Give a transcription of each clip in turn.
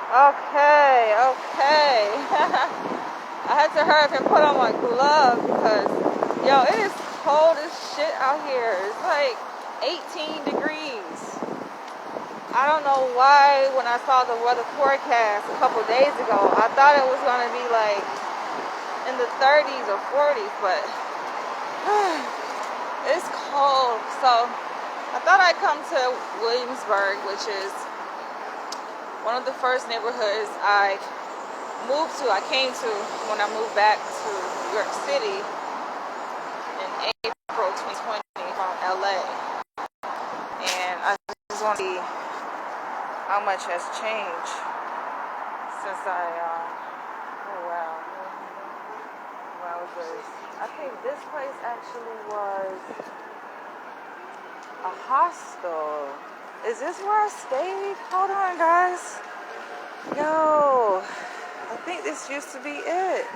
Okay, okay. I had to hurry up and put on my glove because, yo, it is cold as shit out here. It's like 18 degrees. I don't know why when I saw the weather forecast a couple days ago, I thought it was going to be like in the 30s or 40s, but it's cold. So I thought I'd come to Williamsburg, which is one of the first neighborhoods I came to when I moved back to New York City in April 2020 from LA. And I just want to see how much has changed since oh wow. Wow, I think this place actually was a hostel. Is this where I stayed? Hold on, guys. Yo, I think this used to be it.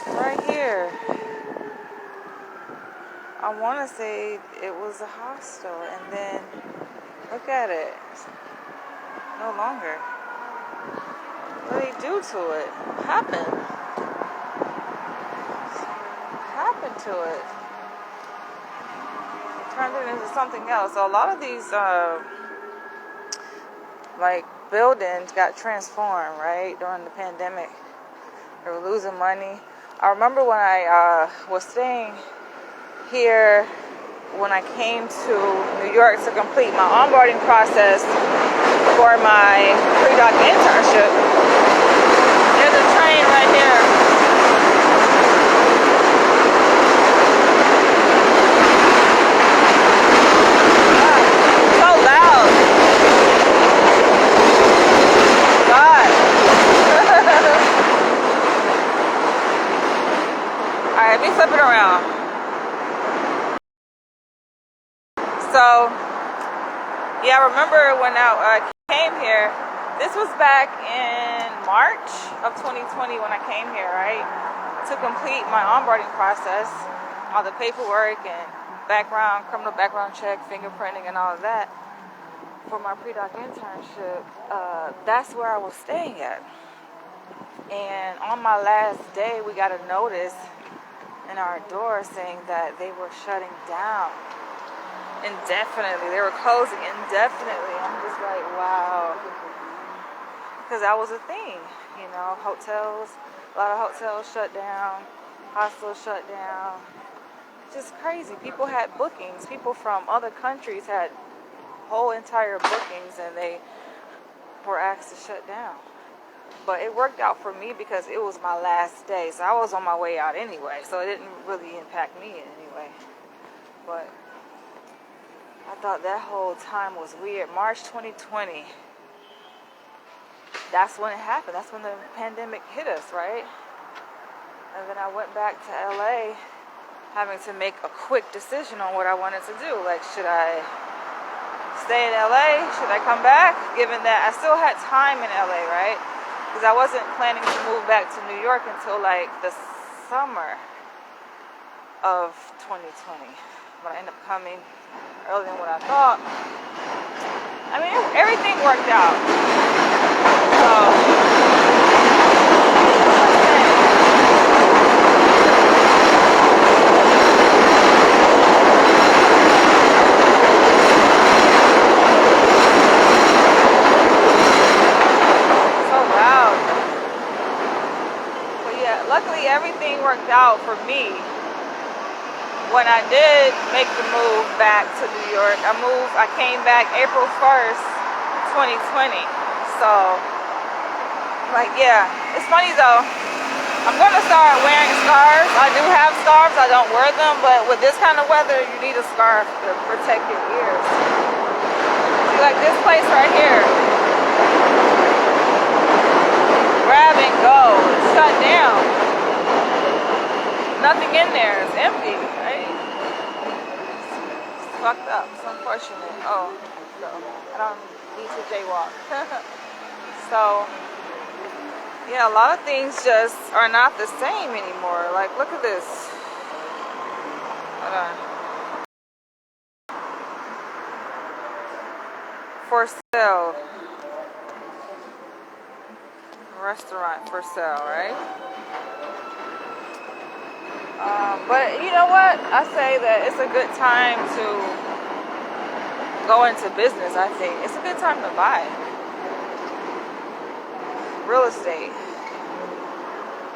Right here. I want to say it was a hostel, and then look at it. No longer. What did they do to it? What happened to it? It turned it into something else. So a lot of these like buildings got transformed, right, during the pandemic. They were losing money. I remember when I was staying here when I came to New York to complete my onboarding process for my pre-doc internship. There's a train right here. So loud. God. Alright, let me flip it around. So, yeah, I remember when I came here, this was back in March of 2020 when I came here, right? To complete my onboarding process, all the paperwork and criminal background check, fingerprinting and all of that for my pre-doc internship. That's where I was staying at. And on my last day, we got a notice in our door saying that they were shutting down indefinitely. They were closing indefinitely. I'm just like, wow. Because that was a thing, you know, hotels, a lot of hotels shut down, hostels shut down. Just crazy. People had bookings. People from other countries had whole entire bookings and they were asked to shut down. But it worked out for me because it was my last day. So I was on my way out anyway. So it didn't really impact me in any way. But I thought that whole time was weird. March 2020. That's when it happened. That's when the pandemic hit us, right? And then I went back to LA having to make a quick decision on what I wanted to do. Like, should I stay in LA? Should I come back? Given that I still had time in LA, right? Because I wasn't planning to move back to New York until like the summer of 2020. But I ended up coming earlier than what I thought. I mean, everything worked out. So, luckily, everything worked out for me. When I did make the move back to New York, I came back April 1st, 2020. So, like, yeah, it's funny though. I'm going to start wearing scarves. I do have scarves. I don't wear them, but with this kind of weather, you need a scarf to protect your ears. See, like this place right here. Grab and go. It's shut down. Nothing in there. It's empty, right? It's fucked up. It's unfortunate. Oh, so I don't need to jaywalk. So, yeah, a lot of things just are not the same anymore. Like, look at this. Hold on. For sale. restaurant for sale, right? But you know what? I say that it's a good time to go into business. I think it's a good time to buy real estate.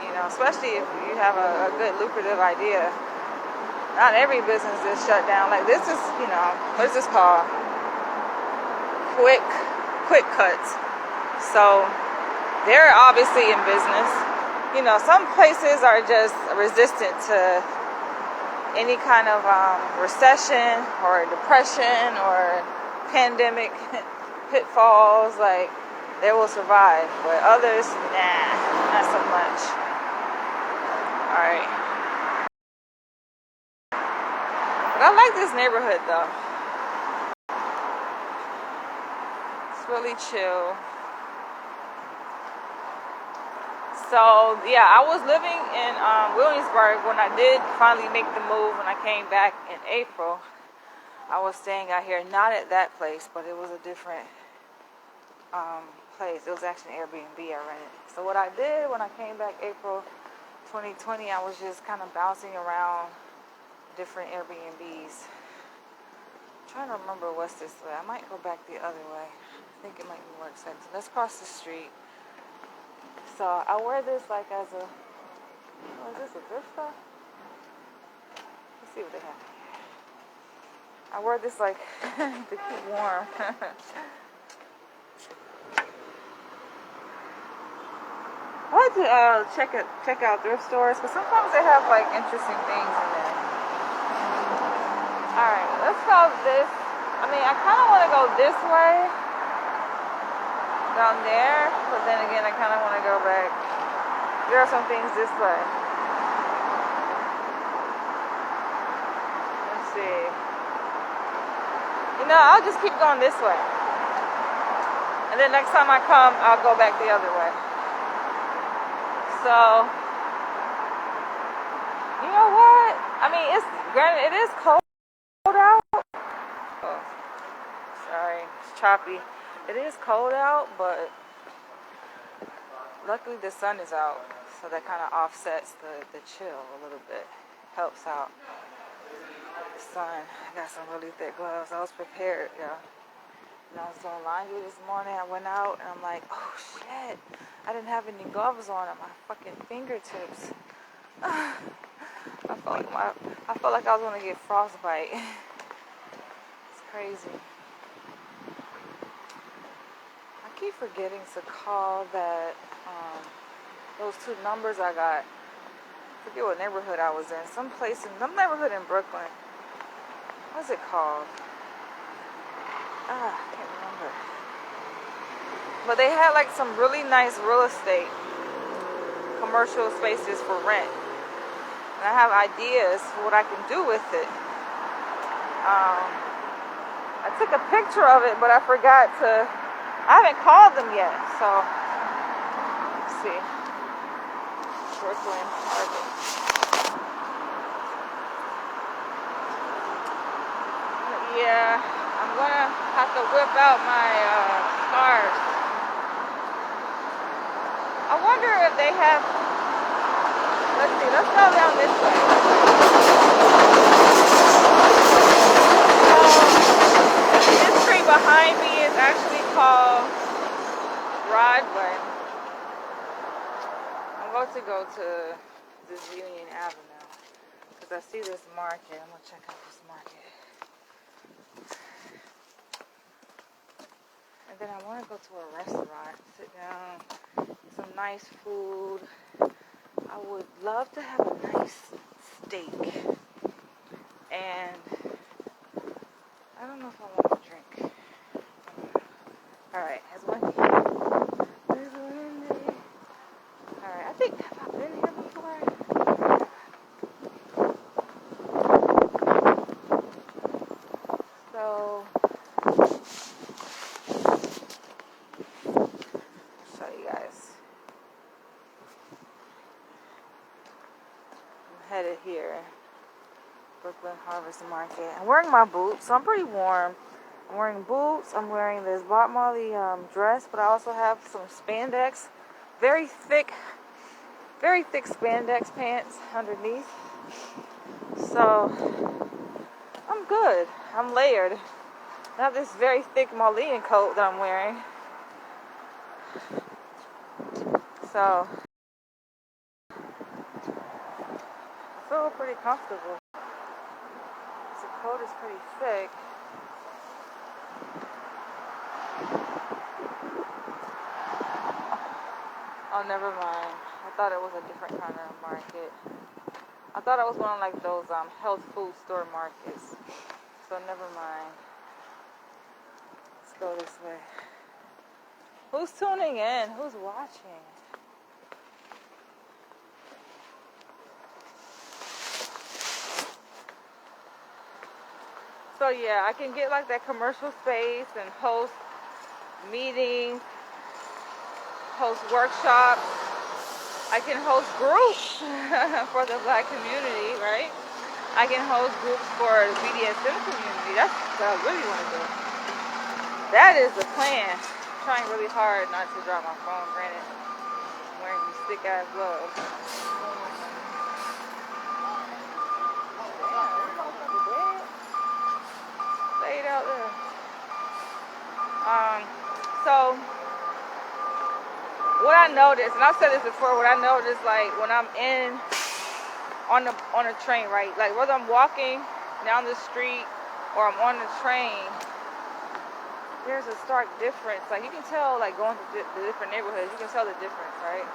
You know, especially if you have a good lucrative idea. Not every business is shut down. Like this is, you know, what is this called? Quick cuts. So they're obviously in business. You know, some places are just resistant to any kind of recession or depression or pandemic pitfalls. Like they will survive, but others, nah, not so much. All right. But I like this neighborhood though. It's really chill. So yeah, I was living in Williamsburg when I did finally make the move. When I came back in April, I was staying out here, not at that place, but it was a different place. It was actually an Airbnb I rented. So what I did when I came back April 2020, I was just kind of bouncing around different Airbnbs. I'm trying to remember what's this way. I might go back the other way. I think it might be more expensive. Let's cross the street. So I wear this like as a, oh, is this a thrift store? Let's see what they have here. I wear this like to keep warm. I like to check out thrift stores because sometimes they have like interesting things in there. All right, let's go this. I mean, I kind of want to go this way. Down there, but then again I kind of want to go back. There are some things this way. Let's see. You know, I'll just keep going this way, and then next time I come I'll go back the other way. So you know what, I mean, it's granted it is cold out. Oh, sorry, it's choppy. It is cold out, but luckily the sun is out, so that kind of offsets the chill a little bit. Helps out. The sun. I got some really thick gloves. I was prepared, yeah. And I was doing laundry this morning. I went out and I'm like, oh shit, I didn't have any gloves on at my fucking fingertips. I felt like I was gonna get frostbite. It's crazy. I keep forgetting to call that, those two numbers I got. I forget what neighborhood I was in. Some neighborhood in Brooklyn. What's it called? I can't remember. But they had like some really nice real estate, commercial spaces for rent. And I have ideas for what I can do with it. I took a picture of it, but I forgot to. I haven't called them yet, so let's see. Brooklyn Market. Yeah, I'm gonna have to whip out my card. I wonder if they have. Let's see. Let's go down this way. This street behind me is actually called Broadway. I'm going to go to this Union Avenue because I see this market. I'm going to check out this market. And then I want to go to a restaurant, sit down, eat some nice food. I would love to have a nice steak. And I don't know if I want to drink. Alright, has Wendy. There's Wendy. Alright, I think, have I been here before? So, I'll show you guys. I'm headed here. Brooklyn Harvest Market. I'm wearing my boots, so I'm pretty warm. I'm wearing boots. I'm wearing this Bob Marley dress, but I also have some spandex very thick spandex pants underneath. So I'm good. I'm layered. I have this very thick Malian coat that I'm wearing. So I feel pretty comfortable. The coat is pretty thick. Oh, never mind. I thought it was a different kind of market. I thought it was one of like those health food store markets. So never mind. Let's go this way. Who's tuning in? Who's watching? So yeah, I can get like that commercial space and host meetings, host workshops. I can host groups for the Black community, right? I can host groups for the BDSM community. That's what I really want to do. That is the plan. I'm trying really hard not to drop my phone, granted. I'm wearing these thick ass gloves. Laid out there. So what I noticed, and I've said this before, what I noticed like when I'm on a train, right? Like whether I'm walking down the street or I'm on the train, there's a stark difference. Like you can tell, like going to the different neighborhoods, you can tell the difference, right?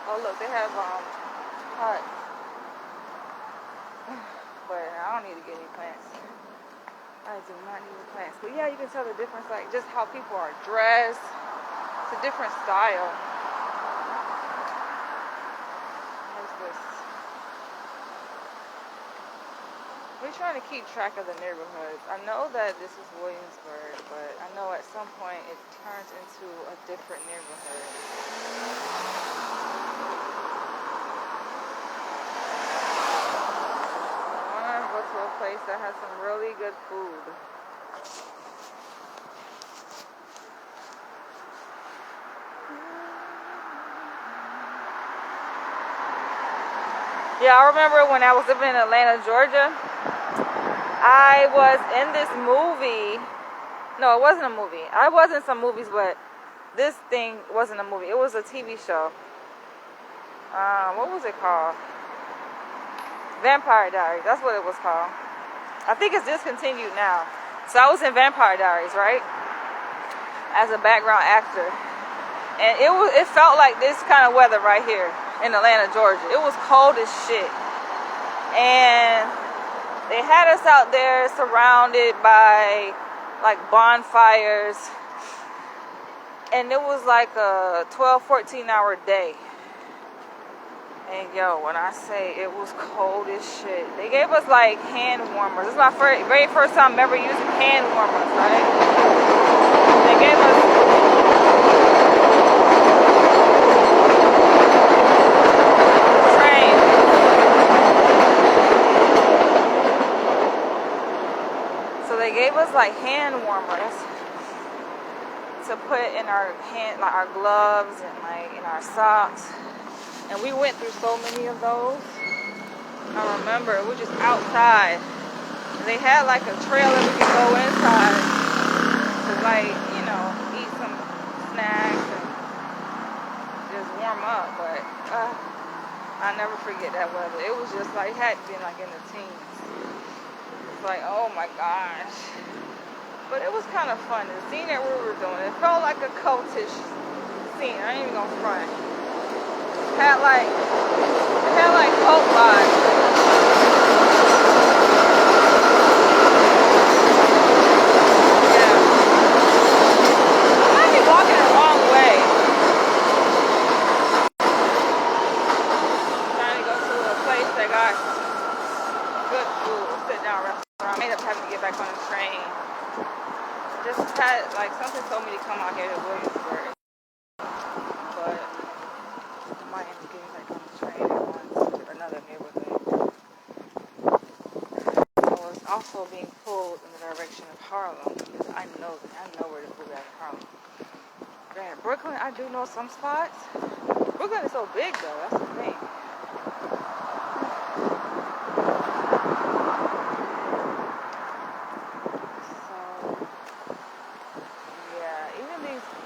Oh look, they have huts, but I don't need to get any plants. I do not need the plants. But yeah, you can tell the difference, like just how people are dressed. It's a different style. What's this? We're trying to keep track of the neighborhoods. I know that this is Williamsburg, but I know at some point it turns into a different neighborhood. I want to go to a place that has some really good food. Yeah, I remember when I was living in Atlanta, Georgia, I was in this movie. No, it wasn't a movie. I was in some movies, but this thing wasn't a movie. It was a TV show. What was it called? Vampire Diaries. That's what it was called. I think it's discontinued now. So I was in Vampire Diaries, right? As a background actor. And it felt like this kind of weather right here in Atlanta, Georgia. It was cold as shit. And they had us out there surrounded by like bonfires. And it was like a 12, 14 hour day. And yo, when I say it was cold as shit, they gave us like hand warmers. This is my very first time ever using hand warmers, right? They gave us train. So they gave us like hand warmers to put in our hand, like our gloves and like in our socks. And we went through so many of those. I remember we were just outside. And they had like a trail that we could go inside to like, you know, eat some snacks and just warm up. But I never forget that weather. It was just like, it had been like in the teens. It's like, oh my gosh. But it was kind of fun. The scene that we were doing, it felt like a cultish scene. I ain't even gonna front. It had like cult vibes. Yeah. I might be walking the wrong way. I'm trying to go to a place that got good food, a sit-down restaurant. I ended up having to get back on the train. Just had like something told me to come out here to Williamsburg. But I might end up getting back on the train and going to another neighborhood. I was also being pulled in the direction of Harlem because I know where to pull back from. Grab Brooklyn, I do know some spots. Brooklyn is so big though, that's the thing. So, yeah, even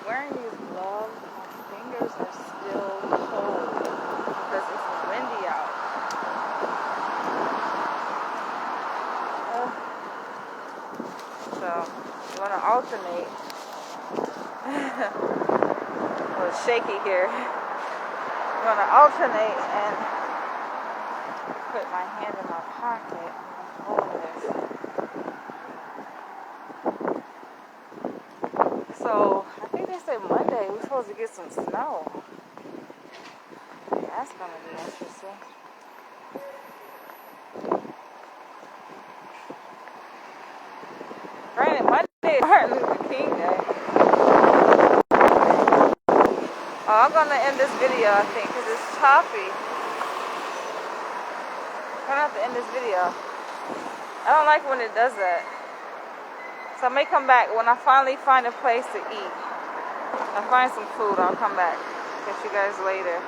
wearing these gloves, my fingers are still cold because it's windy out. So, I'm gonna alternate. A little shaky here. I'm gonna alternate and put my hand in my pocket and hold this. So I think they say Monday we're supposed to get some snow. That's gonna be interesting. Granted, Monday is Martin Luther King Day. Oh, I'm gonna end this video, I think, because it's choppy. I'm gonna have to end this video. I don't like when it does that. So I may come back when I finally find a place to eat. I find some food, I'll come back. Catch you guys later.